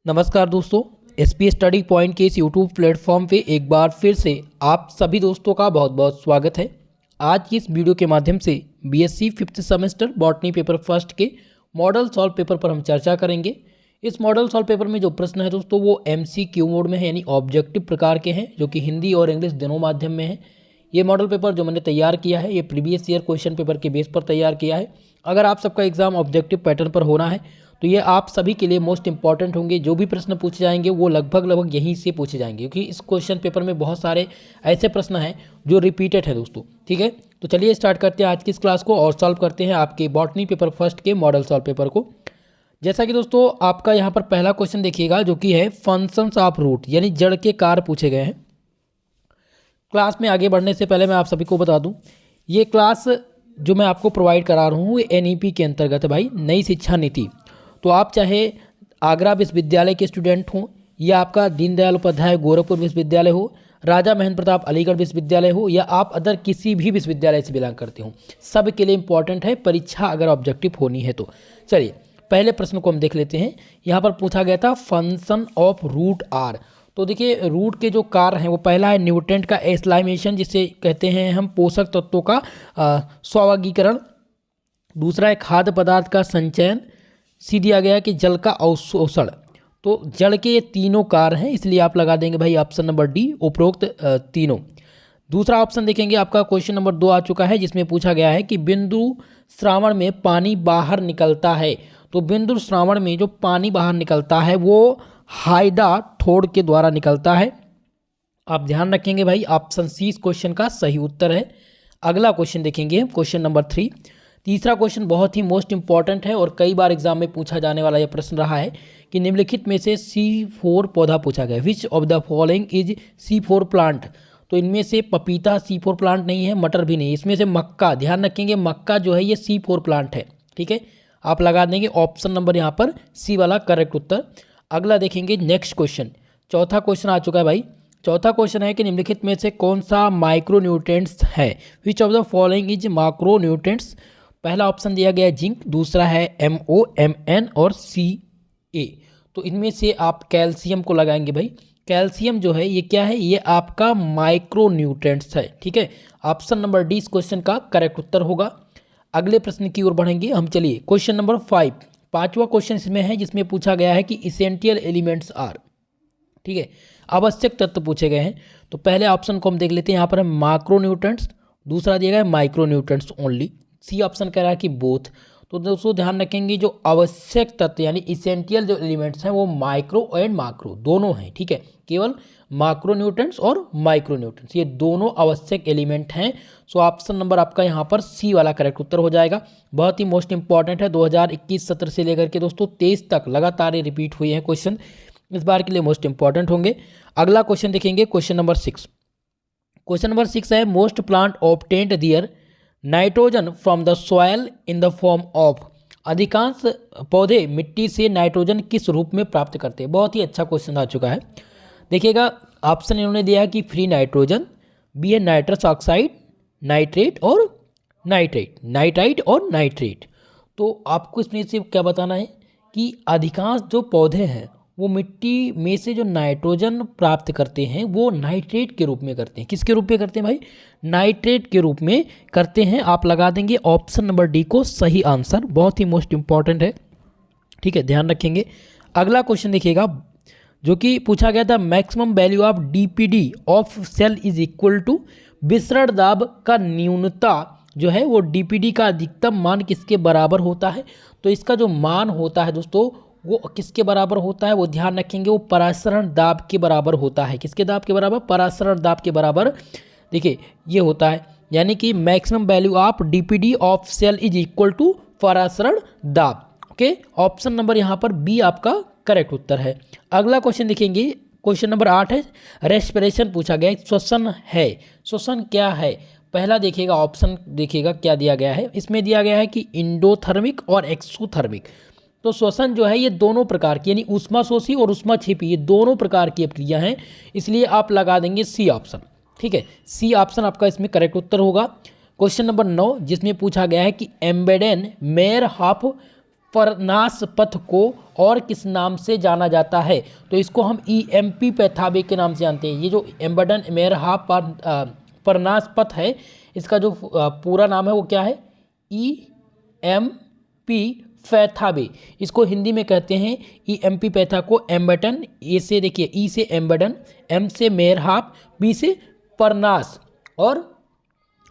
नमस्कार दोस्तों, SP study point के इस यूट्यूब प्लेटफॉर्म पे एक बार फिर से आप सभी दोस्तों का बहुत बहुत स्वागत है। आज की इस वीडियो के माध्यम से BSc fifth semester botany paper first के मॉडल सॉल्व पेपर पर हम चर्चा करेंगे। इस मॉडल सॉल्व पेपर में जो प्रश्न है दोस्तों वो एमसीक्यू मोड में है, यानी ऑब्जेक्टिव प्रकार के हैं, जो कि हिंदी और इंग्लिश दोनों माध्यम में है। ये मॉडल पेपर जो मैंने तैयार किया है ये प्रीवियस ईयर क्वेश्चन पेपर के बेस पर तैयार किया है। अगर आप सबका एग्जाम ऑब्जेक्टिव पैटर्न पर होना है तो ये आप सभी के लिए मोस्ट इंपॉर्टेंट होंगे। जो भी प्रश्न पूछे जाएंगे वो लगभग यहीं से पूछे जाएंगे, क्योंकि इस क्वेश्चन पेपर में बहुत सारे ऐसे प्रश्न हैं जो रिपीटेड है दोस्तों। ठीक है, तो चलिए स्टार्ट करते हैं आज की इस क्लास को और सॉल्व करते हैं आपके बॉटनी पेपर फर्स्ट के मॉडल सॉल्व पेपर को। जैसा कि दोस्तों आपका यहाँ पर पहला क्वेश्चन देखिएगा, जो कि है फंक्शंस ऑफ रूट, यानी जड़ के कार्य पूछे गए हैं। क्लास में आगे बढ़ने से पहले मैं आप सभी को बता दूं, ये क्लास जो मैं आपको प्रोवाइड करा रहा हूँ ये एनईपी के अंतर्गत है भाई, नई शिक्षा नीति। तो आप चाहे आगरा विश्वविद्यालय के स्टूडेंट हों या आपका दीनदयाल उपाध्याय गोरखपुर विश्वविद्यालय हो, राजा महेंद्र प्रताप अलीगढ़ विश्वविद्यालय हो, या आप अदर किसी भी विश्वविद्यालय से बिलोंग करते हो, सब के लिए इंपॉर्टेंट है परीक्षा अगर ऑब्जेक्टिव होनी है तो। चलिए पहले प्रश्न को हम देख लेते हैं। यहाँ पर पूछा गया था फंक्शन ऑफ रूट आर। तो देखिए रूट के जो कार्य हैं वो पहला है न्यूट्रेंट का एस्लाइमेशन, जिसे कहते हैं हम पोषक तत्वों का स्वावगीकरण। दूसरा है खाद्य पदार्थ का संचयन। सी दिया गया कि जल का अवशोषण। तो जल के ये तीनों कार्य हैं, इसलिए आप लगा देंगे भाई ऑप्शन नंबर डी, उपरोक्त तीनों। दूसरा ऑप्शन देखेंगे, आपका क्वेश्चन नंबर 2 आ चुका है, जिसमें पूछा गया है कि बिंदु श्रावण में पानी बाहर निकलता है। तो बिंदु श्रावण में जो पानी बाहर निकलता है वो हाइडा ठोड़ के द्वारा निकलता है। आप ध्यान रखेंगे भाई, ऑप्शन सी इस क्वेश्चन का सही उत्तर है। अगला क्वेश्चन देखेंगे, क्वेश्चन नंबर 3। तीसरा क्वेश्चन बहुत ही मोस्ट इंपॉर्टेंट है और कई बार एग्जाम में पूछा जाने वाला यह प्रश्न रहा है कि निम्नलिखित में से C4 पौधा पूछा गया, which of the following is C4 plant. तो इनमें से पपीता C4 प्लांट नहीं है, मटर भी नहीं, इसमें से मक्का, ध्यान रखेंगे मक्का जो है ये C4 प्लांट है। ठीक है, आप लगा देंगे ऑप्शन नंबर यहाँ पर सी वाला करेक्ट उत्तर। अगला देखेंगे नेक्स्ट क्वेश्चन, चौथा क्वेश्चन आ चुका है भाई। चौथा क्वेश्चन है कि निम्नलिखित में से कौन सा माइक्रोन्यूट्रिएंट्स है, which of the following is micronutrients. पहला ऑप्शन दिया गया है जिंक, दूसरा है MO, MN और CA। तो इनमें से आप कैल्शियम को लगाएंगे भाई। कैल्शियम जो है ये क्या है, ये आपका माइक्रोन्यूट्रिएंट्स है। ठीक है, ऑप्शन नंबर डी इस क्वेश्चन का करेक्ट उत्तर होगा। अगले प्रश्न की ओर बढ़ेंगे हम। चलिए क्वेश्चन नंबर 5, पांचवा क्वेश्चन इसमें है, जिसमें पूछा गया है कि इसेंशियल एलिमेंट्स आर। ठीक है, आवश्यक तत्व पूछे गए हैं। तो पहले ऑप्शन को हम देख लेते हैं, यहाँ पर है माइक्रोन्यूट्रिएंट्स, दूसरा दिया गया है माइक्रोन्यूट्रिएंट्स ओनली। सी ऑप्शन कह रहा है कि बोथ। तो दोस्तों ध्यान रखेंगे जो आवश्यक तत्व यानी इसेंशियल जो एलिमेंट्स हैं वो माइक्रो एंड माइक्रो दोनों हैं। ठीक है, केवल माइक्रोन्यूट्रिएंट्स और माइक्रोन्यूट्रिएंट्स ये दोनों आवश्यक एलिमेंट हैं। सो ऑप्शन नंबर आपका यहाँ पर सी वाला करेक्ट उत्तर हो जाएगा। बहुत ही मोस्ट इंपॉर्टेंट है, 2021 सत्र से लेकर के दोस्तों 23 तक लगातार ये रिपीट हुए हैं क्वेश्चन, इस बार के लिए मोस्ट इंपॉर्टेंट होंगे। अगला क्वेश्चन देखेंगे, क्वेश्चन नंबर 6। क्वेश्चन नंबर 6 है most plant obtained their nitrogen from the soil in the form of. अधिकांश पौधे मिट्टी से नाइट्रोजन किस रूप में प्राप्त करते हैं। बहुत ही अच्छा क्वेश्चन आ चुका है। देखिएगा ऑप्शन इन्होंने दिया है कि फ्री नाइट्रोजन, बी है नाइट्रस ऑक्साइड, नाइट्रेट और नाइट्रेट, नाइट्राइट और नाइट्रेट। तो आपको इसमें से क्या बताना है कि अधिकांश जो पौधे हैं वो मिट्टी में से जो नाइट्रोजन प्राप्त करते हैं वो नाइट्रेट के रूप में करते हैं। किसके रूप में करते हैं भाई, नाइट्रेट के रूप में करते हैं। आप लगा देंगे ऑप्शन नंबर डी को सही आंसर, बहुत ही मोस्ट इंपॉर्टेंट है। ठीक है, ध्यान रखेंगे। अगला क्वेश्चन देखिएगा, जो कि पूछा गया था maximum value of DPD of cell is equal to, विसरण दाब का न्यूनता जो है वो DPD का अधिकतम मान किसके बराबर होता है। तो इसका जो मान होता है दोस्तों वो किसके बराबर होता है, वो ध्यान रखेंगे, वो परासरण दाब के बराबर होता है। किसके दाब के बराबर, परासरण दाब के बराबर। देखिए ये होता है, यानी कि maximum value of DPD of cell is equal to परासरण दाब। ओके, ऑप्शन नंबर यहाँ पर बी आपका करेक्ट उत्तर है। अगला क्वेश्चन देखेंगे, क्वेश्चन नंबर 8 है रेस्पिरेशन पूछा गया, श्वसन है। श्वसन क्या है, पहला देखिएगा ऑप्शन देखिएगा क्या दिया गया है। इसमें दिया गया है कि इंडोथर्मिक और एक्सोथर्मिक। तो श्वसन जो है ये दोनों प्रकार की, यानी ऊष्माशोषी और ऊष्माक्षेपी, ये दोनों प्रकार की क्रिया हैं, इसलिए आप लगा देंगे सी ऑप्शन। ठीक है, सी ऑप्शन आपका इसमें करेक्ट उत्तर होगा। क्वेश्चन नंबर 9, जिसमें पूछा गया है कि एम्बेडेन मेयर हाफ परनास पथ को और किस नाम से जाना जाता है? तो इसको हम EMP पैथावे के नाम से जानते हैं। ये जो एम्बेडन मेरहाफ परनास पथ है, इसका जो पूरा नाम है वो क्या है? EMP पैथावे। इसको हिंदी में कहते हैं EMP पैथा को एम्बेडन, ए से देखिए ई से एम्बेडन, M से मेरहाफ, B से परनास और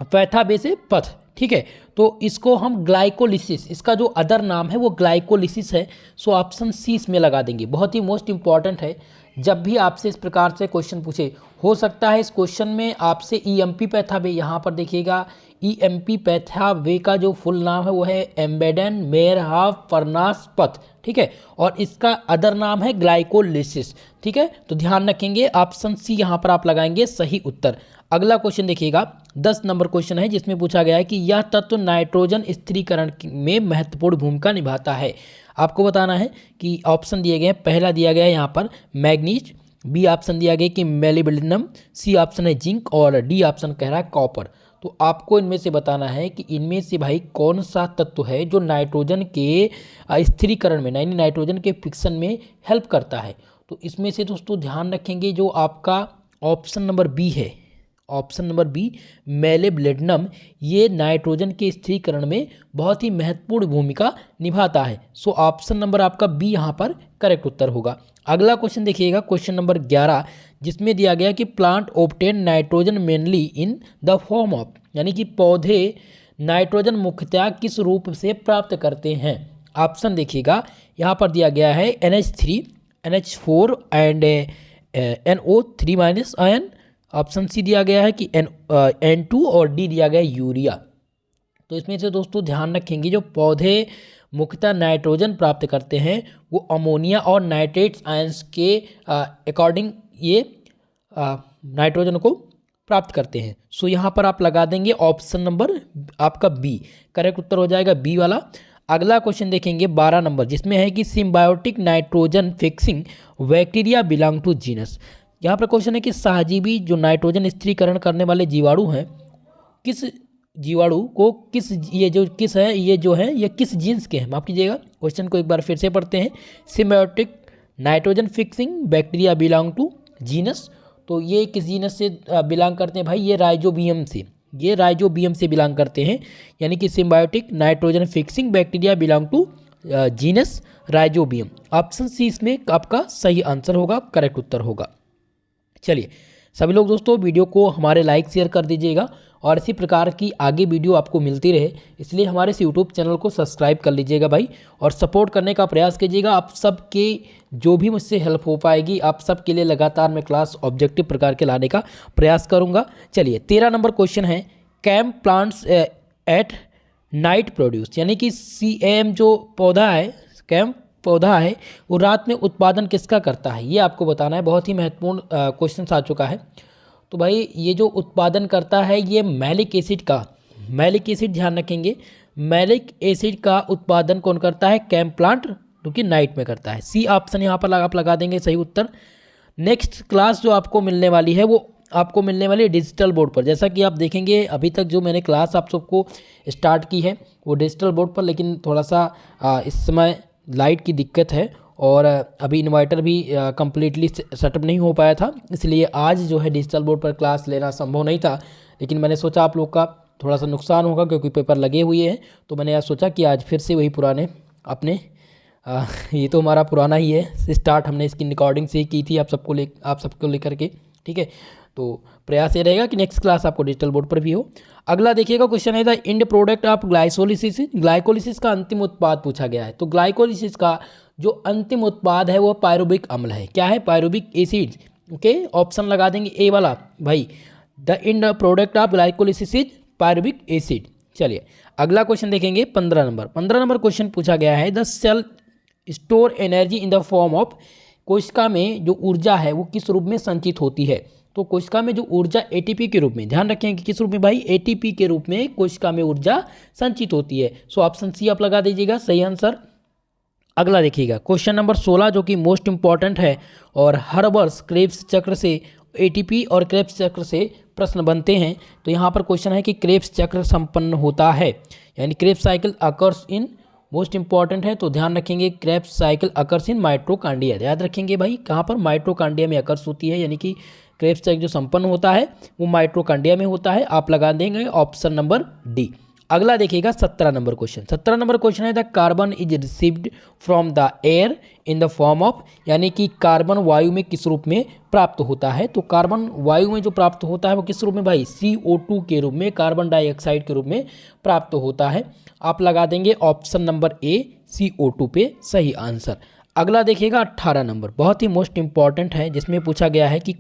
पैथावे से पथ। ठीक है, तो इसको हम ग्लाइकोलिसिस, इसका जो अदर नाम है वो ग्लाइकोलिसिस है। सो ऑप्शन सी इसमें लगा देंगे। बहुत ही मोस्ट इंपॉर्टेंट है। जब भी आपसे इस प्रकार से क्वेश्चन पूछे, हो सकता है इस क्वेश्चन में आपसे EMP पैथावे, यहाँ पर देखिएगा EMP पैथावे का जो फुल नाम है वो है एम्बेडन मेरहाफ परनास पथ। ठीक है, और इसका अदर नाम है ग्लाइकोलिसिस। ठीक है, तो ध्यान रखेंगे ऑप्शन सी यहाँ पर आप लगाएंगे सही उत्तर। अगला क्वेश्चन देखिएगा, 10 नंबर क्वेश्चन है, जिसमें पूछा गया है कि यह तत्व नाइट्रोजन स्थिरीकरण में महत्वपूर्ण भूमिका निभाता है। आपको बताना है कि ऑप्शन दिए गए हैं। पहला दिया गया है यहाँ पर मैग्नीज, B ऑप्शन दिया गया कि मेलिब्डेनम, C ऑप्शन है जिंक और D ऑप्शन कह रहा है कॉपर। तो आपको इनमें से बताना है कि इनमें से भाई कौन सा तत्व है जो नाइट्रोजन के स्थिरीकरण में, यानी नाइट्रोजन के फिक्सन में हेल्प करता है। तो इसमें से दोस्तों ध्यान रखेंगे जो आपका ऑप्शन नंबर B है, ऑप्शन नंबर B मेलिब्डेनम, ये नाइट्रोजन के स्थिरीकरण में बहुत ही महत्वपूर्ण भूमिका निभाता है। सो ऑप्शन नंबर आपका B यहाँ पर करेक्ट उत्तर होगा। अगला क्वेश्चन देखिएगा, क्वेश्चन नंबर 11, जिसमें दिया गया कि plant obtain nitrogen mainly in the form of, यानी कि पौधे नाइट्रोजन मुख्यतः किस रूप से प्राप्त करते हैं? ऑप्शन देखिएगा, यहाँ पर दिया गया है NH3, NH4 and NO3 minus ion. Option C दिया गया है कि N2 और D दिया गया है यूरिया। तो इसमें से दोस्तों ध्यान रखेंगे जो पौधे मुख्यतः नाइट्रोजन प्राप्त करते हैं वो अमोनिया और नाइट्रेट्स आयंस के अकॉर्डिंग ये नाइट्रोजन को प्राप्त करते हैं। सो यहाँ पर आप लगा देंगे ऑप्शन नंबर आपका B, करेक्ट उत्तर हो जाएगा B वाला। अगला क्वेश्चन देखेंगे 12 नंबर, जिसमें है कि symbiotic nitrogen fixing bacteria belong to genus. यहाँ पर क्वेश्चन है कि सहजीवी जो नाइट्रोजन स्थिरीकरण करने वाले जीवाणु हैं, किस जीवाणु को किस ये किस जीन्स के हैं? माफ कीजिएगा, क्वेश्चन को एक बार फिर से पढ़ते हैं। Symbiotic nitrogen fixing bacteria belong to genus, तो ये किस जीनस से बिलोंग करते हैं भाई? ये राइजोबियम से, ये राइजोबियम से बिलोंग करते हैं। यानी कि symbiotic nitrogen fixing bacteria belong to genus Rhizobium. Option C इसमें आपका सही आंसर होगा, करेक्ट उत्तर होगा। चलिए सभी लोग दोस्तों वीडियो को हमारे लाइक शेयर कर दीजिएगा और इसी प्रकार की आगे वीडियो आपको मिलती रहे, इसलिए हमारे इस यूट्यूब चैनल को सब्सक्राइब कर लीजिएगा भाई, और सपोर्ट करने का प्रयास कीजिएगा। आप सबके जो भी मुझसे हेल्प हो पाएगी, आप सबके लिए लगातार मैं क्लास ऑब्जेक्टिव प्रकार के लाने का प्रयास करूँगा। चलिए 13 नंबर क्वेश्चन है, CAM plants at night produce, यानी कि CAM जो पौधा है, कैम पौधा है, वो रात में उत्पादन किसका करता है? ये आपको बताना है। बहुत ही महत्वपूर्ण क्वेश्चन आ चुका है। तो भाई ये जो उत्पादन करता है ये मैलिक एसिड का, मैलिक एसिड ध्यान रखेंगे, मैलिक एसिड का उत्पादन कौन करता है? कैम प्लांट, जो कि नाइट में करता है। C ऑप्शन यहाँ पर आप लगा देंगे सही उत्तर। नेक्स्ट क्लास जो आपको मिलने वाली है वो आपको मिलने वाली है डिजिटल बोर्ड पर। जैसा कि आप देखेंगे अभी तक जो मैंने क्लास आप सबको स्टार्ट की है वो डिजिटल बोर्ड पर, लेकिन थोड़ा सा इस समय लाइट की दिक्कत है और अभी इन्वर्टर भी कम्प्लीटली सेटअप नहीं हो पाया था, इसलिए आज जो है डिजिटल बोर्ड पर क्लास लेना संभव नहीं था। लेकिन मैंने सोचा आप लोग का थोड़ा सा नुकसान होगा क्योंकि पेपर लगे हुए हैं, तो मैंने आज सोचा कि आज फिर से वही पुराने अपने ये तो हमारा पुराना ही है, स्टार्ट हमने इसकी रिकॉर्डिंग से ही की थी आप सबको लेकर के। ठीक है, तो प्रयास ये रहेगा कि नेक्स्ट क्लास आपको डिजिटल बोर्ड पर भी हो। अगला देखिएगा क्वेश्चन है the end product of glycolysis, glycolysis का अंतिम उत्पाद पूछा गया है। तो ग्लाइकोलिसिस का जो अंतिम उत्पाद है वो पायरुविक अम्ल है। क्या है? Pyruvic acid. ओके, ऑप्शन लगा देंगे ए वाला भाई, the end product of glycolysis is pyruvic acid. चलिए अगला क्वेश्चन देखेंगे 15 नंबर। 15 नंबर क्वेश्चन पूछा गया है the cell store energy in the form of, कोशिका में जो ऊर्जा है वो किस रूप में संचित होती है? तो कोशिका में जो ऊर्जा ATP के रूप में, ध्यान रखें कि किस रूप में भाई? ATP के रूप में कोशिका में ऊर्जा संचित होती है। सो ऑप्शन सी आप लगा दीजिएगा सही आंसर। अगला देखिएगा क्वेश्चन नंबर 16 जो कि मोस्ट इंपॉर्टेंट है और हर वर्ष क्रेब्स चक्र से ATP और क्रेब्स चक्र से प्रश्न बनते हैं। तो यहाँ पर क्वेश्चन है कि क्रेब्स चक्र संपन्न होता है, यानी Krebs cycle occurs in most important है, तो ध्यान रखेंगे Krebs cycle occurs in mitochondria, याद रखेंगे भाई कहाँ पर, माइटोकांड्रिया में अकर्स होती है, यानी कि क्रेब्स साइकिल जो संपन्न होता है वो माइटोकांड्रिया में होता है। आप लगा देंगे ऑप्शन नंबर डी। अगला देखिएगा 17 नंबर क्वेश्चन। 17 नंबर क्वेश्चन है the carbon is received from the air in the form of, यानी कि कार्बन वायु में किस रूप में प्राप्त होता है। तो कार्बन वायु में जो प्राप्त होता है वो किस रूप में भाई, CO2 के रूप में, कार्बन डाइऑक्साइड के रूप में प्राप्त होता है। आप लगा देंगे ऑप्शन नंबर ए CO2 पे सही आंसर। अगला देखिएगा 18 नंबर, बहुत ही मोस्ट इंपॉर्टेंट है, जिसमें पूछा गया है कि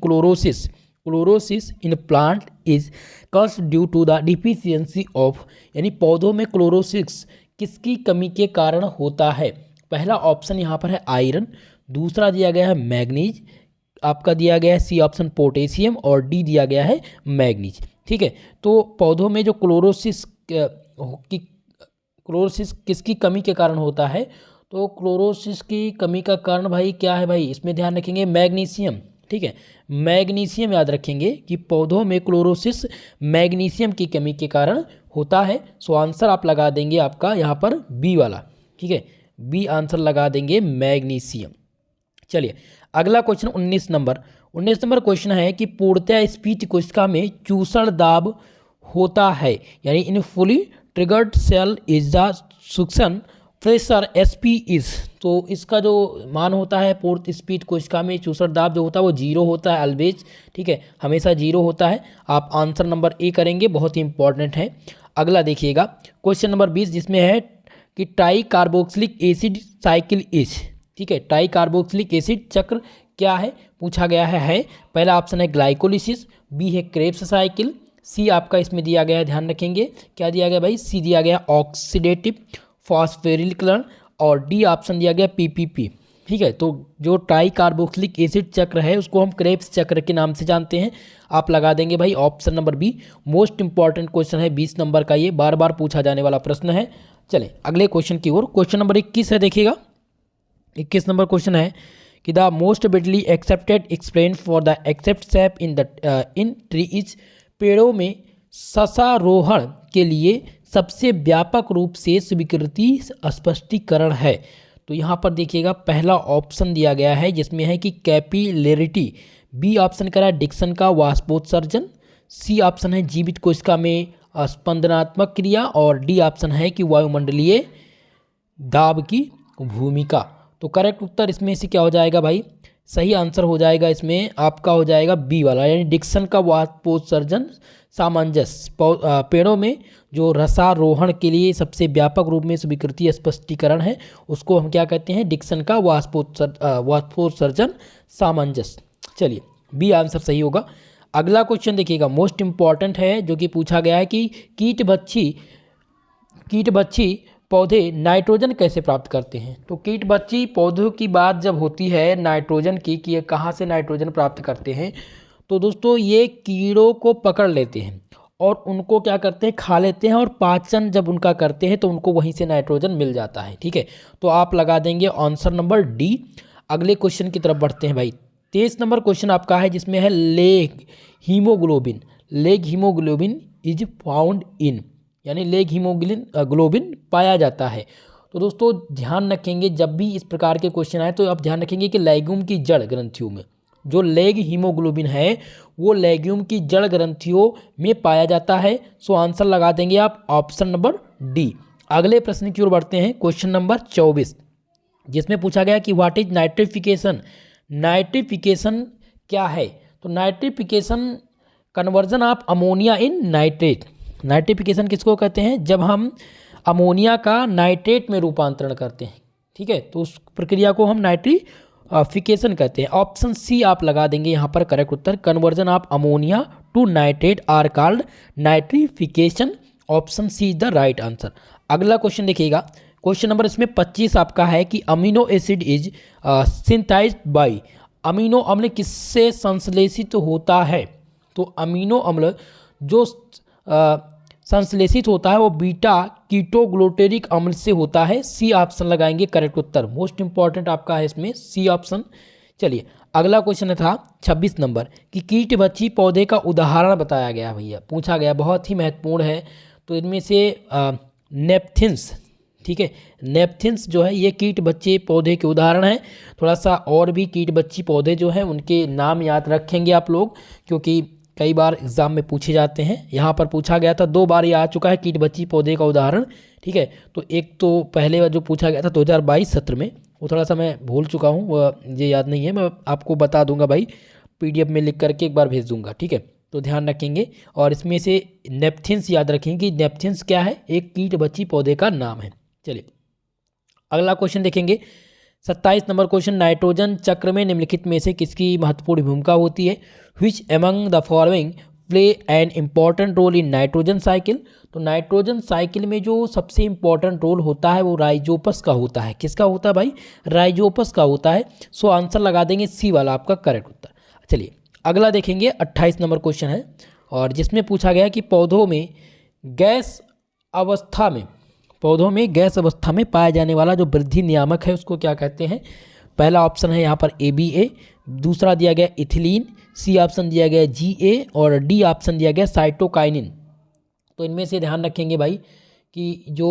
chlorosis in plant is cause due to the deficiency of, यानी पौधों में क्लोरोसिस किसकी कमी के कारण होता है। पहला ऑप्शन यहाँ पर है आयरन, दूसरा दिया गया है मैग्नीज, आपका दिया गया है सी ऑप्शन पोटेशियम, और डी दिया गया है मैग्नीज। ठीक है, तो पौधों में जो क्लोरोसिस किसकी कमी के कारण होता है, तो क्लोरोसिस की कमी का कारण भाई क्या है भाई, इसमें ध्यान रखेंगे मैग्नीशियम। ठीक है, मैग्नीशियम याद रखेंगे कि पौधों में क्लोरोसिस मैग्नीशियम की कमी के कारण होता है। सो आंसर आप लगा देंगे आपका यहाँ पर बी वाला। ठीक है, बी आंसर लगा देंगे मैग्नीशियम। चलिए अगला क्वेश्चन 19 नंबर क्वेश्चन है कि पूर्णतः स्पीच कोशिका में चूसण दाब होता है, यानी in fully turgid cell is the suction pressure SP is, तो इसका जो मान होता है पूर्ण स्पीड कोशिका में चूसण दाब जो होता है वो 0 होता है ऑलवेज। ठीक है, हमेशा 0 होता है। आप आंसर नंबर ए करेंगे, बहुत ही इंपॉर्टेंट है। अगला देखिएगा क्वेश्चन नंबर 20, जिसमें है कि try carboxylic acid cycle is. ठीक है, ट्राई कार्बोक्सिलिक एसिड चक्र क्या है पूछा गया है। पहला ऑप्शन है ग्लाइकोलिसिस, बी है क्रेब्स साइकिल, सी आपका इसमें दिया गया है, ध्यान रखेंगे क्या दिया गया भाई, सी दिया गया ऑक्सीडेटिव फॉस्फोरिलीकरण, और डी ऑप्शन दिया गया PPP। ठीक है, तो जो ट्राई कार्बोक्सिलिक एसिड चक्र है उसको हम क्रेब्स चक्र के नाम से जानते हैं। आप लगा देंगे भाई option number B. Most important question है 20 नंबर का, ये बार बार पूछा जाने वाला प्रश्न है। चले अगले क्वेश्चन की ओर। क्वेश्चन नंबर 21 है, देखिएगा 21 नंबर क्वेश्चन है कि the most widely accepted explain for the ascent sap in tree is, पेड़ों में ससारोहण के लिए सबसे व्यापक रूप से स्वीकृति स्पष्टीकरण है। तो यहाँ पर देखिएगा पहला ऑप्शन दिया गया है जिसमें है कि कैपिलरिटी, बी ऑप्शन करा डिक्सन का वाष्पोत्सर्जन, सी ऑप्शन है जीवित कोशिका में स्पंदनात्मक क्रिया, और डी ऑप्शन है कि वायुमंडलीय दाब की भूमिका। तो करेक्ट उत्तर इसमें से क्या हो जाएगा भाई, सही आंसर हो जाएगा इसमें आपका हो जाएगा बी वाला, यानी डिक्सन का वाष्पोत्सर्जन सामंजस्य। पेड़ों में जो रसारोहण के लिए सबसे व्यापक रूप में स्वीकृति स्पष्टीकरण है उसको हम क्या कहते हैं, डिक्सन का वाष्पोत्सर्जन सामंजस्य। चलिए बी आंसर सही होगा। अगला क्वेश्चन देखिएगा, मोस्ट इंपॉर्टेंट है, जो कि पूछा गया है कि कीटबच्ची पौधे नाइट्रोजन कैसे प्राप्त करते हैं। तो कीटबच्ची पौधों की बात जब होती है नाइट्रोजन की, कि ये कहाँ से नाइट्रोजन प्राप्त करते हैं, तो दोस्तों ये कीड़ों को पकड़ लेते हैं और उनको क्या करते हैं, खा लेते हैं, और पाचन जब उनका करते हैं तो उनको वहीं से नाइट्रोजन मिल जाता है। ठीक है, तो आप लगा देंगे आंसर नंबर डी। अगले क्वेश्चन की तरफ बढ़ते हैं भाई। 23 नंबर क्वेश्चन आपका है जिसमें है leg haemoglobin is found in, यानी लेग हीमोग्लोबिन पाया जाता है। तो दोस्तों ध्यान रखेंगे जब भी इस प्रकार के क्वेश्चन आए तो आप ध्यान रखेंगे कि लेग्यूम की जड़ ग्रंथियों में जो लेग हीमोग्लोबिन है वो लेग्यूम की जड़ ग्रंथियों में पाया जाता है। सो आंसर लगा देंगे आप ऑप्शन नंबर डी। अगले प्रश्न की ओर बढ़ते हैं, क्वेश्चन नंबर 24, जिसमें पूछा गया कि व्हाट इज नाइट्रिफिकेशन। नाइट्रिफिकेशन क्या है, तो nitrification conversion of ammonia in nitrate. Nitrification किसको कहते हैं, जब हम अमोनिया का नाइट्रेट में रूपांतरण करते हैं। ठीक है, तो उस प्रक्रिया को हम नाइट्रिफिकेशन कहते हैं। ऑप्शन सी आप लगा देंगे यहाँ पर करेक्ट उत्तर, conversion of ammonia to nitrate are called nitrification. Option C is the right answer. अगला क्वेश्चन देखिएगा, क्वेश्चन नंबर इसमें 25 आपका है कि amino acid is synthesized by. Amino अम्ल किससे संश्लेषित होता है, तो अमीनो अम्ल जो संश्लेषित होता है वो बीटा कीटोग्लूटेरिक अम्ल से होता है। सी ऑप्शन लगाएंगे करेक्ट उत्तर, मोस्ट इंपॉर्टेंट आपका है इसमें सी ऑप्शन। चलिए अगला क्वेश्चन था 26 नंबर कि कीटबच्ची पौधे का उदाहरण बताया गया भैया, पूछा गया, बहुत ही महत्वपूर्ण है। तो इनमें से नेपथिन्स, ठीक है। नेपथिन्स जो है ये कीट बच्चे पौधे के उदाहरण हैं। थोड़ा सा और भी कीट बच्ची पौधे जो हैं उनके नाम याद रखेंगे आप लोग, क्योंकि कई बार एग्जाम में पूछे जाते हैं। यहाँ पर पूछा गया था, 2 बार ये आ चुका है कीट बच्ची पौधे का उदाहरण, ठीक है। तो एक तो पहले जो पूछा गया था 2022 सत्र में, वो थोड़ा सा मैं भूल चुका हूँ, वो मुझे याद नहीं है, मैं आपको बता दूंगा भाई, PDF में लिख करके एक बार भेज दूंगा, ठीक है। तो ध्यान रखेंगे और इसमें से नेपथिन्स याद रखेंगे कि नेपथिन्स क्या है, एक कीट बच्ची पौधे का नाम है। चलिए अगला क्वेश्चन देखेंगे, 27 नंबर क्वेश्चन, नाइट्रोजन चक्र में निम्नलिखित में से किसकी महत्वपूर्ण भूमिका होती है? Which among the following play an important role in nitrogen cycle? तो नाइट्रोजन साइकिल में जो सबसे इम्पॉर्टेंट रोल होता है वो राइजोपस का होता है। किसका होता है भाई? राइजोपस का होता है। सो आंसर लगा देंगे सी वाला आपका करेक्ट उत्तर। चलिए अगला देखेंगे, 28 नंबर क्वेश्चन है और जिसमें पूछा गया कि पौधों में गैस अवस्था में पाया जाने वाला जो वृद्धि नियामक है उसको क्या कहते हैं? पहला ऑप्शन है यहाँ पर ABA, दूसरा दिया गया इथिलीन, सी ऑप्शन दिया गया GA और डी ऑप्शन दिया गया साइटोकाइनिन। तो इनमें से ध्यान रखेंगे भाई कि जो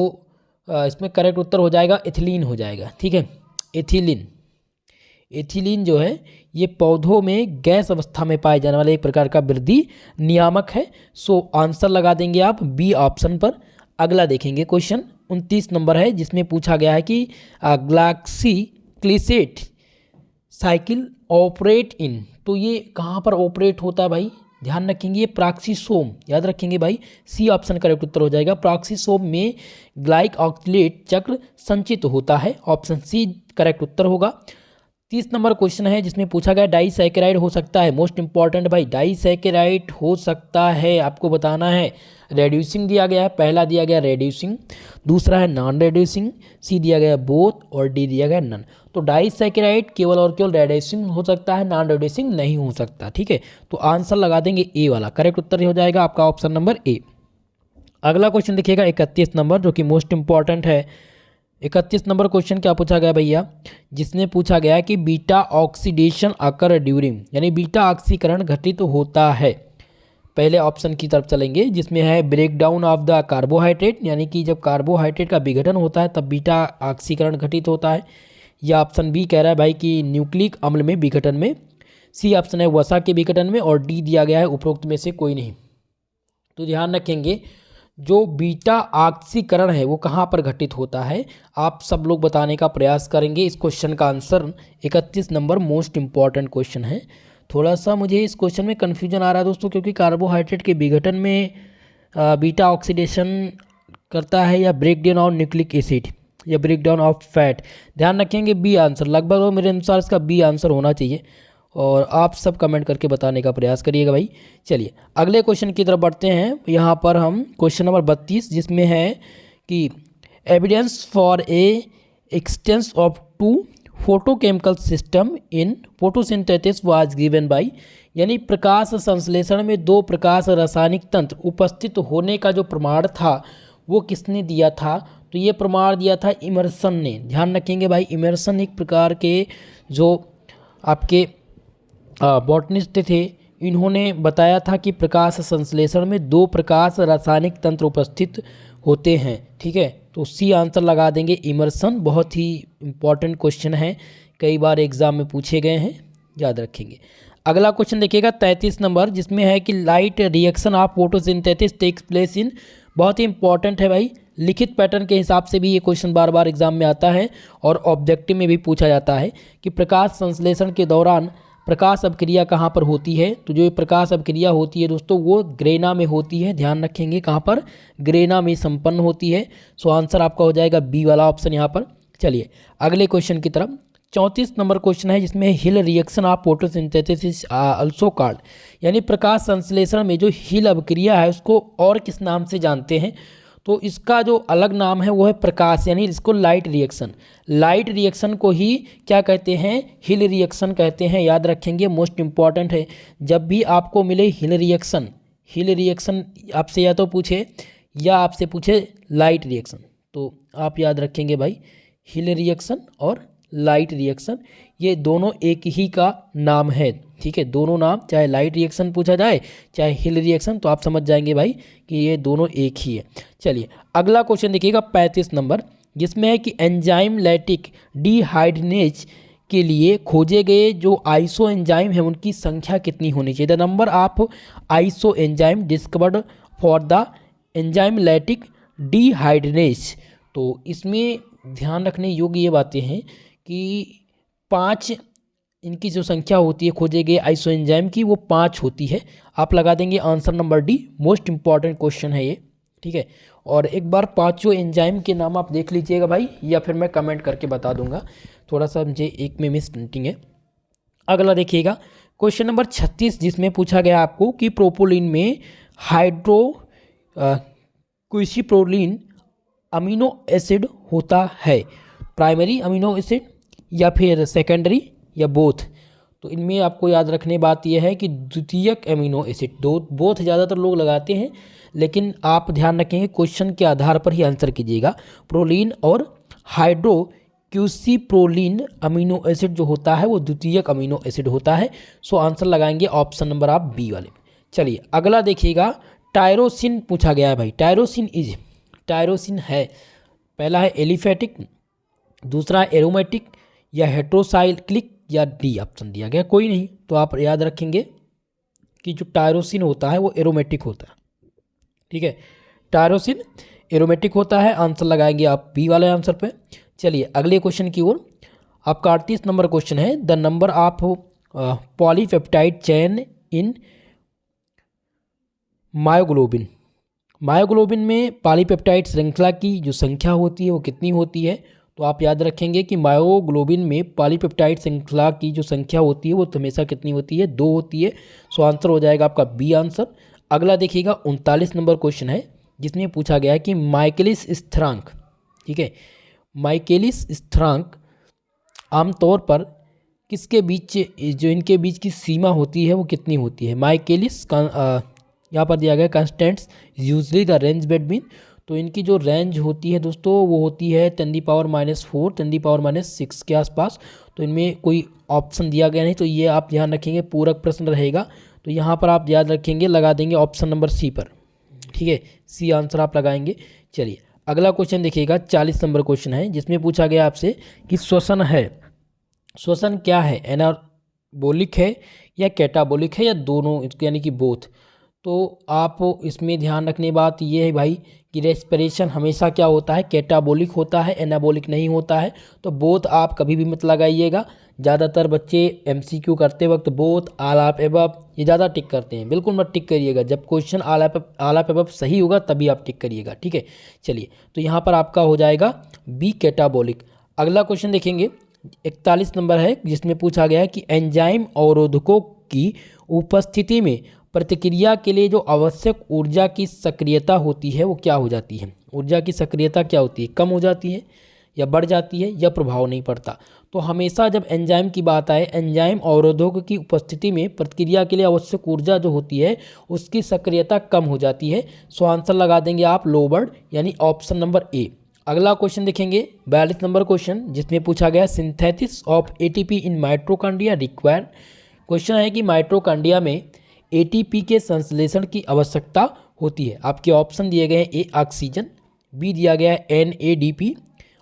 इसमें करेक्ट उत्तर हो जाएगा इथिलीन हो जाएगा, ठीक है। एथिलीन जो है ये पौधों में गैस अवस्था में पाए जाने वाले एक प्रकार का वृद्धि नियामक है। सो आंसर लगा देंगे आप बी ऑप्शन पर। अगला देखेंगे क्वेश्चन 29 नंबर है जिसमें पूछा गया है कि ग्लाक्सिक्लिसेट साइकिल ऑपरेट इन, तो ये कहाँ पर ऑपरेट होता है भाई? ध्यान रखेंगे ये प्राक्सीसोम, याद रखेंगे भाई, सी ऑप्शन करेक्ट उत्तर हो जाएगा। प्राक्सीसोम में ग्लाइक ऑक्सीलेट चक्र संचित होता है, ऑप्शन सी करेक्ट उत्तर होगा। 30 नंबर क्वेश्चन है जिसमें पूछा गया डाइसैकेराइड हो सकता है, मोस्ट इंपॉर्टेंट भाई, डाइसैकेराइड हो सकता है, आपको बताना है। रेड्यूसिंग दिया गया है, पहला दिया गया रेड्यूसिंग, दूसरा है नॉन रेड्यूसिंग, सी दिया गया बोथ और डी दिया गया नन। तो डाइसैकेराइड केवल और केवल रेड्यूसिंग हो सकता है, नॉन रेड्यूसिंग नहीं हो सकता, ठीक है। तो आंसर लगा देंगे ए वाला, करेक्ट उत्तर हो जाएगा आपका ऑप्शन नंबर ए। अगला क्वेश्चन देखिएगा 31 नंबर जो कि मोस्ट इंपॉर्टेंट है। 31 नंबर क्वेश्चन क्या पूछा गया भैया? जिसने पूछा गया कि बीटा ऑक्सीडेशन अकर ड्यूरिंग, यानी बीटा ऑक्सीकरण घटित होता है। पहले ऑप्शन की तरफ चलेंगे जिसमें है break down of the carbohydrate, यानी कि जब कार्बोहाइड्रेट का विघटन होता है तब बीटा ऑक्सीकरण घटित होता है। या ऑप्शन बी कह रहा है भाई कि न्यूक्लिक अम्ल में विघटन में, सी ऑप्शन है वसा के विघटन में और डी दिया गया है उपरोक्त में से कोई नहीं। तो ध्यान रखेंगे जो बीटा ऑक्सीकरण है वो कहाँ पर घटित होता है, आप सब लोग बताने का प्रयास करेंगे। इस क्वेश्चन का answer 31 number most important question है। थोड़ा सा मुझे इस क्वेश्चन में कन्फ्यूजन आ रहा है दोस्तों, क्योंकि कार्बोहाइड्रेट के विघटन में बीटा ऑक्सीडेशन करता है या break down of nucleic acid या ब्रेक डाउन ऑफ फैट। ध्यान रखेंगे बी आंसर, लगभग मेरे अनुसार इसका बी आंसर होना चाहिए और आप सब कमेंट करके बताने का प्रयास करिएगा भाई। चलिए अगले क्वेश्चन की तरफ बढ़ते हैं। यहाँ पर हम क्वेश्चन नंबर 32 जिसमें है कि evidence for a expanse of 2 photochemical system in photosynthesis was given by, यानी प्रकाश संश्लेषण में 2 प्रकाश रासायनिक तंत्र उपस्थित होने का जो प्रमाण था वो किसने दिया था? तो ये प्रमाण दिया था इमर्सन ने। ध्यान रखेंगे भाई, इमर्सन एक प्रकार के जो आपके बॉटनिस्ट थे, इन्होंने बताया था कि प्रकाश संश्लेषण में 2 प्रकाश रासायनिक तंत्र उपस्थित होते हैं, ठीक है। तो सी आंसर लगा देंगे इमर्सन। बहुत ही इंपॉर्टेंट क्वेश्चन है, कई बार एग्जाम में पूछे गए हैं, याद रखेंगे। अगला क्वेश्चन देखिएगा 33 नंबर जिसमें है कि light reaction of photosynthesis takes place in, बहुत ही इंपॉर्टेंट है भाई, लिखित पैटर्न के हिसाब से भी ये क्वेश्चन बार बार एग्जाम में आता है और ऑब्जेक्टिव में भी पूछा जाता है कि प्रकाश संश्लेषण के दौरान प्रकाश अभिक्रिया कहाँ पर होती है। तो जो प्रकाश अभिक्रिया होती है दोस्तों वो ग्रेना में होती है, ध्यान रखेंगे कहाँ पर, ग्रेना में संपन्न होती है। सो आंसर आपका हो जाएगा बी वाला ऑप्शन यहाँ पर। चलिए अगले क्वेश्चन की तरफ, 34 नंबर क्वेश्चन है जिसमें Hill reaction of photosynthesis also called, यानी प्रकाश संश्लेषण में जो हिल अभिक्रिया है उसको और किस नाम से जानते हैं? तो इसका जो अलग नाम है वो है प्रकाश, यानी इसको लाइट रिएक्शन, लाइट रिएक्शन को ही क्या कहते हैं? हिल रिएक्शन कहते हैं, याद रखेंगे, मोस्ट इंपॉर्टेंट है। जब भी आपको मिले हिल रिएक्शन आपसे या तो पूछे या आपसे पूछे लाइट रिएक्शन, तो आप याद रखेंगे भाई हिल रिएक्शन और लाइट रिएक्शन ये दोनों एक ही का नाम है, ठीक है। दोनों नाम, चाहे लाइट रिएक्शन पूछा जाए चाहे हिल रिएक्शन, तो आप समझ जाएंगे भाई कि ये दोनों एक ही है। चलिए अगला क्वेश्चन देखिएगा 35 नंबर जिसमें है कि एंजाइम लैक्टिक डिहाइड्रेनेज के लिए खोजे गए जो आइसो एंजाइम है उनकी संख्या कितनी होनी चाहिए। The number of isoenzyme discovered for the enzyme lactic dehydrogenase. तो इसमें ध्यान रखने योग्य ये बातें हैं कि 5 इनकी जो संख्या होती है खोजे गए आइसो एंजाइम की वो 5 होती है। आप लगा देंगे answer number D. Most important question है ये, ठीक है। और एक बार 5 एंजाइम के नाम आप देख लीजिएगा भाई, या फिर मैं कमेंट करके बता दूंगा, थोड़ा सा मुझे एक में मिस प्रिंटिंग है। अगला देखिएगा क्वेश्चन नंबर 36, जिसमें पूछा गया आपको कि प्रोपोलिन में हाइड्रो क्विसिप्रोलिन अमीनो एसिड होता है, प्राइमरी अमीनो एसिड या फिर सेकेंडरी या बोथ। तो इनमें आपको याद रखने बात यह है कि द्वितीयक अमीनो एसिड, दो बोथ ज़्यादातर लोग लगाते हैं, लेकिन आप ध्यान रखेंगे क्वेश्चन के आधार पर ही आंसर कीजिएगा। प्रोलीन और हाइड्रो क्यूसीप्रोलिन अमीनो एसिड जो होता है वो द्वितीयक अमीनो एसिड होता है। सो आंसर लगाएंगे ऑप्शन नंबर आप बी वाले। चलिए अगला देखिएगा, टायरोसिन पूछा गया है भाई। टायरोसिन है, पहला है एलिफेटिक, दूसरा है एरोमेटिक या हेट्रोसाइक्लिक या डी ऑप्शन दिया गया कोई नहीं। तो आप याद रखेंगे कि जो टायरोसिन होता है वो एरोमेटिक होता है, ठीक है। टायरोसिन एरोमेटिक होता है, आंसर लगाएंगे आप बी वाले आंसर पे। चलिए अगले क्वेश्चन की ओर। आपका 38 नंबर क्वेश्चन है, the number of polypeptide chain in myoglobin. Myoglobin में पॉलीपेप्टाइड श्रृंखला की जो संख्या होती है वो कितनी होती है। तो आप याद रखेंगे कि मायोग्लोबिन में पॉलीपेप्टाइड श्रृंखला की जो संख्या होती है वो हमेशा कितनी होती है, 2 होती है। सो आंसर हो जाएगा आपका बी आंसर। अगला देखिएगा 39 नंबर क्वेश्चन है, जिसमें पूछा गया है कि माइकेलिस स्थिरांक, ठीक है, माइकेलिस स्थिरांक आमतौर पर किसके बीच, जो इनके बीच की सीमा होती है वो कितनी होती है। माइकेलिस यहाँ पर दिया गया constants usually the range between. तो इनकी जो रेंज होती है दोस्तों वो होती है 10⁻⁴, 10⁻�6 के आसपास। तो इनमें कोई ऑप्शन दिया गया नहीं, तो ये आप ध्यान रखेंगे पूरक प्रश्न रहेगा। तो यहाँ पर आप याद रखेंगे, लगा देंगे ऑप्शन नंबर सी पर, ठीक है, सी आंसर आप लगाएंगे। चलिए अगला क्वेश्चन देखिएगा, 40 नंबर क्वेश्चन है, जिसमें पूछा गया आपसे कि श्वसन है, श्वसन क्या है, एनाबोलिक है या कैटाबोलिक है या दोनों, यानी कि बोथ। तो आप इसमें ध्यान रखने बात ये है भाई कि रेस्पिरेशन हमेशा क्या होता है, कैटाबोलिक होता है, एनाबोलिक नहीं होता है। तो बोथ आप कभी भी मत लगाइएगा। ज़्यादातर बच्चे एमसीक्यू करते वक्त बोथ, ऑल ऑफ एबव ये ज़्यादा टिक करते हैं, बिल्कुल मत टिक करिएगा। जब क्वेश्चन ऑल ऑफ एबव सही होगा तभी आप टिक करिएगा, ठीक है। चलिए तो यहाँ पर आपका हो जाएगा बी कैटाबोलिक। अगला क्वेश्चन देखेंगे 41 नंबर है, जिसमें पूछा गया है कि एंजाइम अवरोधकों की उपस्थिति में प्रतिक्रिया के लिए जो आवश्यक ऊर्जा की सक्रियता होती है वो क्या हो जाती है। ऊर्जा की सक्रियता क्या होती है, कम हो जाती है या बढ़ जाती है या प्रभाव नहीं पड़ता। तो हमेशा जब एंजाइम की बात आए, एंजाइम अवरोधकों की उपस्थिति में प्रतिक्रिया के लिए आवश्यक ऊर्जा जो होती है उसकी सक्रियता कम हो जाती है। सो आंसर लगा देंगे आप लोवर्ड, यानी ऑप्शन नंबर ए। अगला क्वेश्चन देखेंगे 42 नंबर क्वेश्चन, जिसमें पूछा गया synthesis of ATP in mitochondria required. Question है कि माइटोकॉन्ड्रिया में एटीपी के संश्लेषण की आवश्यकता होती है। आपके ऑप्शन दिए गए हैं, ए ऑक्सीजन, बी दिया गया है एनएडीपी,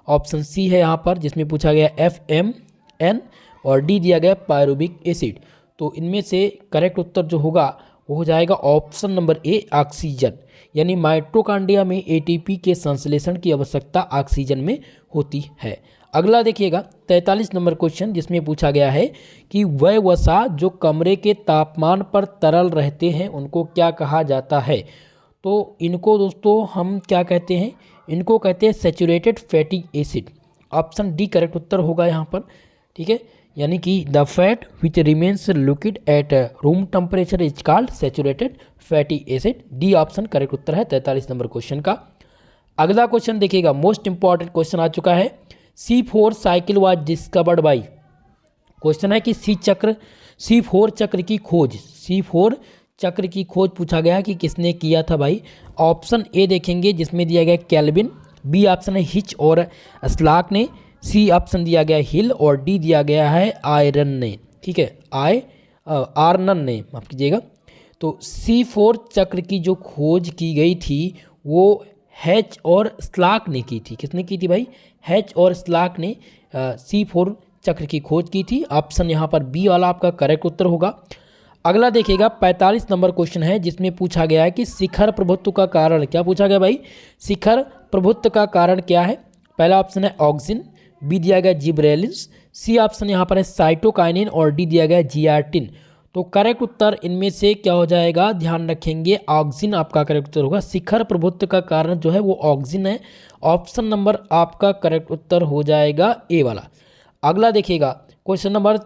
ऑप्शन सी है यहाँ पर जिसमें पूछा गया एफएमएन, और डी दिया गया पायरुविक एसिड। तो इनमें से करेक्ट उत्तर जो होगा वो हो जाएगा ऑप्शन नंबर ए ऑक्सीजन, यानी माइटोकॉन्ड्रिया में एटीपी के संश्लेषण की आवश्यकता ऑक्सीजन में होती है। अगला देखिएगा 43 नंबर क्वेश्चन, जिसमें पूछा गया है कि वह वसा जो कमरे के तापमान पर तरल रहते हैं उनको क्या कहा जाता है। तो इनको दोस्तों हम क्या कहते हैं, इनको कहते हैं saturated fatty acid. Option D correct उत्तर होगा यहाँ पर, ठीक है, यानी कि the fat which remains liquid at room temperature is called saturated fatty acid. D option correct उत्तर है 43 नंबर क्वेश्चन का। अगला क्वेश्चन देखिएगा, मोस्ट इंपॉर्टेंट क्वेश्चन आ चुका है, C4 cycle was discovered by. Question है कि C4 चक्र की खोज पूछा गया कि किसने किया था भाई। ऑप्शन ए देखेंगे जिसमें दिया गया कैल्विन, बी ऑप्शन है हिच और स्लाक ने, सी ऑप्शन दिया गया हिल, और डी दिया गया है आयरन ने, ठीक है, आर्नन ने, माफ कीजिएगा। तो C4 चक्र की जो खोज की गई थी वो हैच और स्लाक ने की थी। किसने की थी भाई? हैच और स्लाक ने C4 चक्र की खोज की थी। ऑप्शन यहाँ पर बी वाला आपका करेक्ट उत्तर होगा। अगला देखिएगा 45 नंबर क्वेश्चन है, जिसमें पूछा गया है कि शिखर प्रभुत्व का कारण क्या पूछा गया भाई? शिखर प्रभुत्व का कारण क्या है? पहला ऑप्शन है ऑक्सिन, बी दिया गया जिब्रेलिन्स, सी ऑप्शन यहाँ पर है साइटोकाइनिन और डी दिया गया जियाटिन। तो करेक्ट उत्तर इनमें से क्या हो जाएगा? ध्यान रखेंगे ऑक्सिन आपका करेक्ट उत्तर होगा। शिखर प्रभुत्व का कारण जो है वो ऑक्सिन है। ऑप्शन नंबर आपका करेक्ट उत्तर हो जाएगा ए वाला। अगला देखिएगा क्वेश्चन नंबर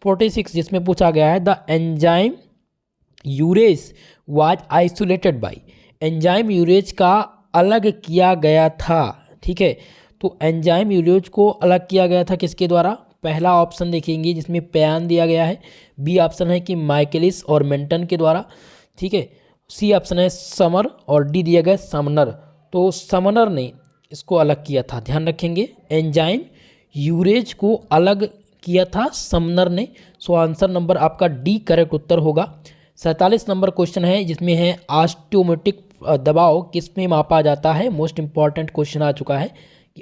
46, जिसमें पूछा गया है the enzyme urease was isolated by. Enzyme urease का अलग किया गया था। ठीक है, तो एंजाइम यूरेज को अलग किया गया था किसके द्वारा? पहला ऑप्शन देखेंगे जिसमें पैन दिया गया है, बी ऑप्शन है कि माइकेलिस और मेंटन के द्वारा। ठीक है, सी ऑप्शन है समर और डी दिया गया समनर। तो समनर ने इसको अलग किया था। ध्यान रखेंगे एंजाइम यूरेज को अलग किया था समनर ने। सो आंसर नंबर आपका डी करेक्ट उत्तर होगा। 47 नंबर क्वेश्चन है, जिसमें है ऑस्टियोमेटिक दबाव किस में मापा जाता है? मोस्ट इंपॉर्टेंट क्वेश्चन आ चुका है कि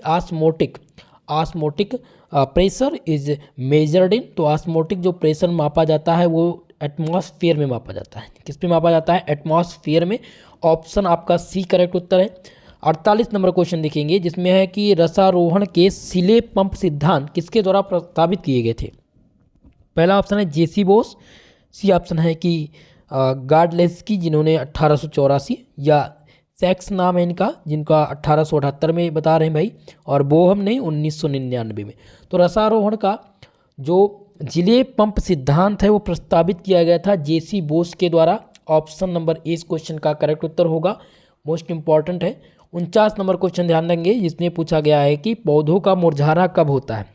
osmotic pressure is measured in. तो ऑस्मोटिक जो प्रेशर मापा जाता है वो एटमॉस्फेयर में मापा जाता है। किस पे मापा जाता है? एटमॉस्फेयर में। ऑप्शन आपका सी करेक्ट उत्तर है। 48 नंबर क्वेश्चन देखेंगे, जिसमें है कि रसारोहण के सिले पंप सिद्धांत किसके द्वारा प्रस्तावित किए गए थे? पहला ऑप्शन है जेसी बोस, सी ऑप्शन है कि गार्डलेस्की जिन्होंने 1884, या सैक्स नाम है इनका जिनका 1878 में बता रहे हैं भाई, और बोहम ने 1999 में। तो रसारोहण का जो जिले पंप सिद्धांत है वो प्रस्तावित किया गया था जेसी बोस के द्वारा। ऑप्शन नंबर ए इस क्वेश्चन का करेक्ट उत्तर होगा। मोस्ट इंपॉर्टेंट है। 49 नंबर क्वेश्चन ध्यान देंगे, जिसमें पूछा गया है कि पौधों का मुरझाना कब होता है?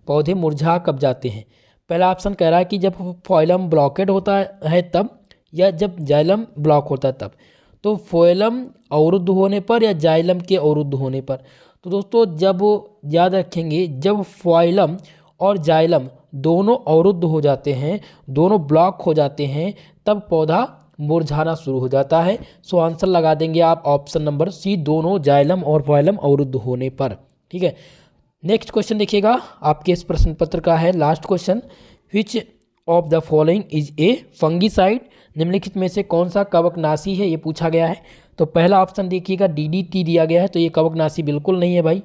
पौधे मुरझा कब जाते हैं? पहला ऑप्शन कह रहा है कि जब फोइलम ब्लॉकेड होता है तब, या जब जाइलम ब्लॉक होता है तब। तो फोइलम अवरुद्ध होने पर या जाइलम के अवरुद्ध होने पर। तो दोस्तों जब याद रखेंगे, जब फोइलम और जाइलम दोनों अवरुद्ध हो जाते हैं, दोनों ब्लॉक हो जाते हैं, तब पौधा मुरझाना शुरू हो जाता है। सो आंसर लगा देंगे आप ऑप्शन नंबर सी, दोनों जाइलम और फोइलम अवरुद्ध होने पर। ठीक है, नेक्स्ट क्वेश्चन देखिएगा आपके इस प्रश्न पत्र का है last question, which of the following is a fungicide. निम्नलिखित में से कौन सा कवकनाशी है, ये पूछा गया है। तो पहला ऑप्शन देखिएगा DDT दिया गया है, तो ये कवकनाशी बिल्कुल नहीं है भाई।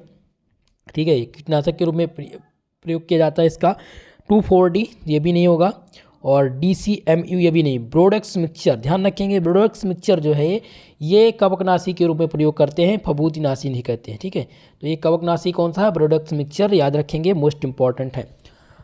ठीक है, कीटनाशक के रूप में प्रयोग किया जाता है इसका। 2,4-D ये भी नहीं होगा, और DCMU ये भी नहीं। ब्रोडेक्स मिक्सचर ध्यान रखेंगे, ब्रोडेक्स मिक्सचर जो है ये कवकनाशी के रूप में प्रयोग करते हैं, फफूंदीनाशी नहीं कहते हैं। ठीक है, तो ये कवकनाशी कौन सा है? ब्रोडेक्स मिक्सचर, याद रखेंगे, मोस्ट इंपॉर्टेंट है।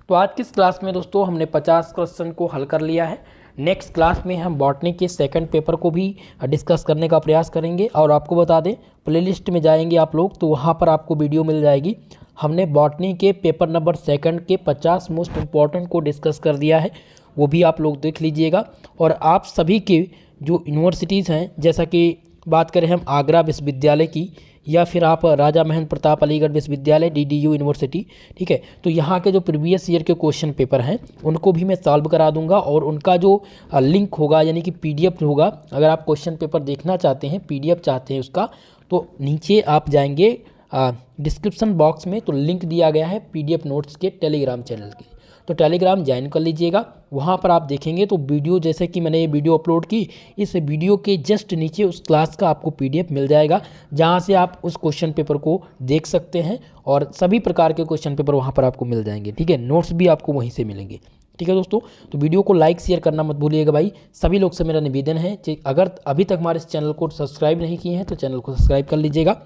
तो आज की इस क्लास में दोस्तों हमने 50 क्वेश्चन को हल कर लिया है। नेक्स्ट क्लास में हम बॉटनी के सेकंड पेपर को भी डिस्कस करने का प्रयास करेंगे। और आपको बता दें, प्लेलिस्ट में जाएंगे आप लोग तो वहाँ पर आपको वीडियो मिल जाएगी। हमने बॉटनी के पेपर नंबर सेकंड के 50 मोस्ट इंपॉर्टेंट को डिस्कस कर दिया है, वो भी आप लोग देख लीजिएगा। और आप सभी के जो यूनिवर्सिटीज़ हैं, जैसा कि बात करें हम आगरा विश्वविद्यालय की, या फिर आप राजा महेंद्र प्रताप अलीगढ़ विश्वविद्यालय DDU यूनिवर्सिटी, ठीक है, तो यहाँ के जो प्रीवियस ईयर के क्वेश्चन पेपर हैं उनको भी मैं सॉल्व करा दूंगा। और उनका जो लिंक होगा यानी कि PDF होगा, अगर आप क्वेश्चन पेपर देखना चाहते हैं, PDF चाहते हैं उसका, तो नीचे आप जाएंगे डिस्क्रिप्शन बॉक्स में, तो लिंक दिया गया है PDF नोट्स के टेलीग्राम चैनल के। तो टेलीग्राम ज्वाइन कर लीजिएगा, वहाँ पर आप देखेंगे तो वीडियो, जैसे कि मैंने ये वीडियो अपलोड की, इस वीडियो के जस्ट नीचे उस क्लास का आपको PDF मिल जाएगा, जहाँ से आप उस क्वेश्चन पेपर को देख सकते हैं। और सभी प्रकार के क्वेश्चन पेपर वहाँ पर आपको मिल जाएंगे। ठीक है, नोट्स भी आपको वहीं से मिलेंगे। ठीक है दोस्तों, तो वीडियो को लाइक शेयर करना मत भूलिएगा भाई। सभी लोग से मेरा निवेदन है, अगर अभी तक हमारे इस चैनल को सब्सक्राइब नहीं किए हैं तो चैनल को सब्सक्राइब कर लीजिएगा।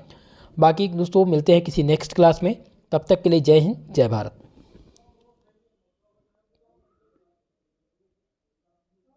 बाकी दोस्तों मिलते हैं किसी नेक्स्ट क्लास में, तब तक के लिए जय हिंद, जय भारत।